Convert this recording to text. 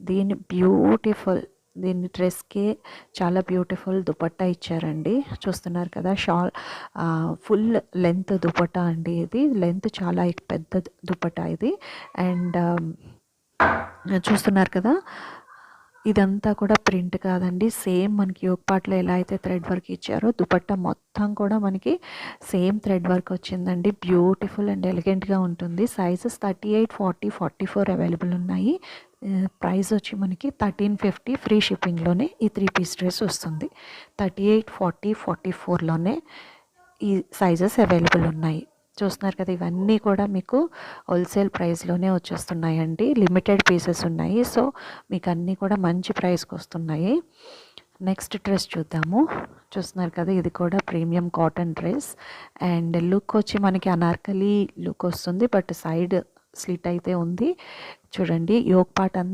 దీని డ్రెస్కి చాలా బ్యూటిఫుల్ దుపట్టా ఇచ్చారండి. చూస్తున్నారు కదా, ఫుల్ లెంత్ దుపట్టా అండి. ఇది లెంత్ చాలా పెద్ద దుపట్టా ఇది. అండ్ చూస్తున్నారు కదా, ఇదంతా కూడా ప్రింట్ కాదండి, సేమ్ మనకి యోగ్ పార్ట్లో ఎలా అయితే థ్రెడ్ వర్క్ ఇచ్చారో దుపట్టా మొత్తం కూడా మనకి సేమ్ థ్రెడ్ వర్క్ వచ్చిందండి. బ్యూటిఫుల్ అండ్ ఎలిగెంట్గా ఉంటుంది. సైజెస్ 38, 40, 44 అవైలబుల్ ఉన్నాయి. ప్రైస్ వచ్చి మనకి 1350 ఫ్రీ షిప్పింగ్లోనే ఈ 3 పీస్ డ్రెస్ వస్తుంది. 38, 40, 44లోనే ఈ సైజెస్ అవైలబుల్ ఉన్నాయి. చూస్తున్నారు కదా, ఇవన్నీ కూడా మీకు హోల్సేల్ ప్రైస్లోనే వచ్చేస్తున్నాయండి. లిమిటెడ్ పీసెస్ ఉన్నాయి, సో మీకు అన్నీ కూడా మంచి ప్రైస్కి వస్తున్నాయి. నెక్స్ట్ డ్రెస్ చూద్దాము. చూస్తున్నారు కదా, ఇది కూడా premium cotton dress. And look వచ్చి మనకి అనార్కలి లుక్ వస్తుంది, బట్ సైడ్ స్లిట్ అయితే ఉంది. చూడండి, యోగ్ పార్ట్